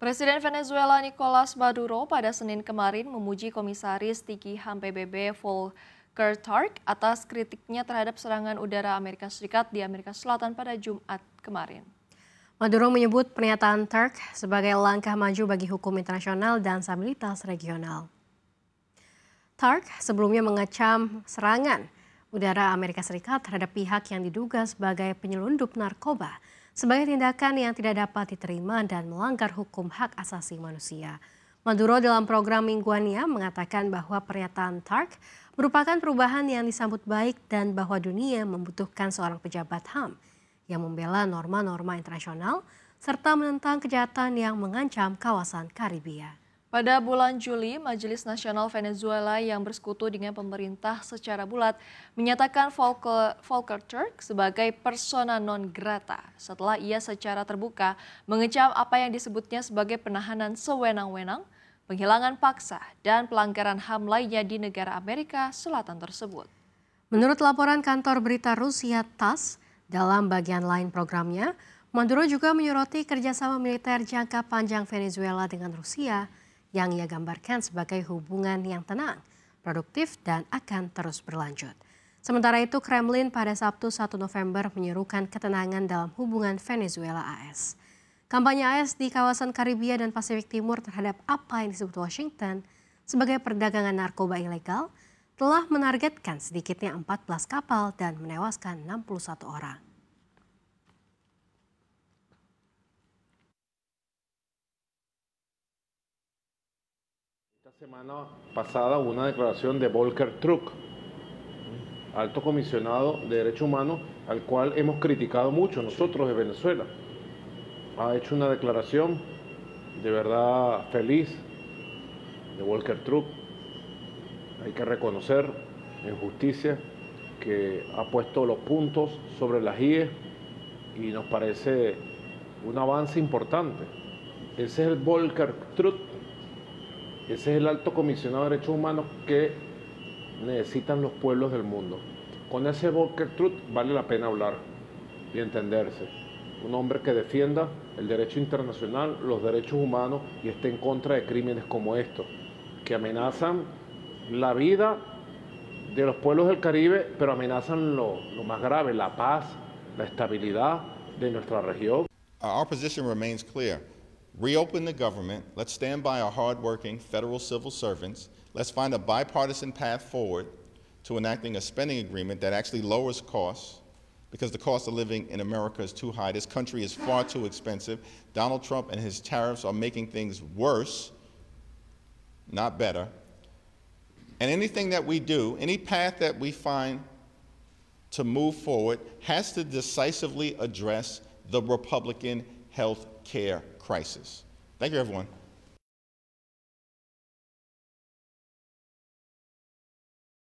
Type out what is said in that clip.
Presiden Venezuela Nicolas Maduro pada Senin kemarin memuji Komisaris Tinggi HAM PBB Volker Turk atas kritiknya terhadap serangan udara Amerika Serikat di Amerika Selatan pada Jumat kemarin. Maduro menyebut pernyataan Turk sebagai langkah maju bagi hukum internasional dan stabilitas regional. Turk sebelumnya mengecam serangan udara Amerika Serikat terhadap pihak yang diduga sebagai penyelundup narkoba sebagai tindakan yang tidak dapat diterima dan melanggar hukum hak asasi manusia. Maduro dalam program mingguannya mengatakan bahwa pernyataan Turk merupakan perubahan yang disambut baik dan bahwa dunia membutuhkan seorang pejabat HAM yang membela norma-norma internasional serta menentang kejahatan yang mengancam kawasan Karibia. Pada bulan Juli, Majelis Nasional Venezuela yang bersekutu dengan pemerintah secara bulat menyatakan Volker Turk sebagai persona non grata setelah ia secara terbuka mengecam apa yang disebutnya sebagai penahanan sewenang-wenang, penghilangan paksa, dan pelanggaran HAM lainnya di negara Amerika Selatan tersebut. Menurut laporan kantor berita Rusia TASS, dalam bagian lain programnya, Maduro juga menyoroti kerjasama militer jangka panjang Venezuela dengan Rusia yang ia gambarkan sebagai hubungan yang tenang, produktif, dan akan terus berlanjut. Sementara itu, Kremlin pada Sabtu 1 November menyerukan ketenangan dalam hubungan Venezuela-AS. Kampanye AS di kawasan Karibia dan Pasifik Timur terhadap apa yang disebut Washington sebagai perdagangan narkoba ilegal telah menargetkan sedikitnya 14 kapal dan menewaskan 61 orang. Esta semana pasada hubo una declaración de Volker Turk, alto comisionado de Derechos Humanos, al cual hemos criticado mucho nosotros de Venezuela. Ha hecho una declaración de verdad feliz de Volker Turk. Hay que reconocer en justicia que ha puesto los puntos sobre las IES y nos parece un avance importante. Ese es el Volker Turk. Ese es el alto comisionado de derechos humanos que necesitan los pueblos del mundo. Con ese Volker Turk vale la pena hablar y entenderse. Un hombre que defienda el derecho internacional, los derechos humanos y esté en contra de crímenes como estos, que amenazan la vida de los pueblos del Caribe, pero amenazan lo más grave, la paz, la estabilidad de nuestra región. Our position remains clear. Reopen the government. Let's stand by our hardworking federal civil servants. Let's find a bipartisan path forward to enacting a spending agreement that actually lowers costs, because the cost of living in America is too high. This country is far too expensive. Donald Trump and his tariffs are making things worse, not better. And anything that we do, any path that we find to move forward, has to decisively address the Republican health care crisis. Thank you, everyone.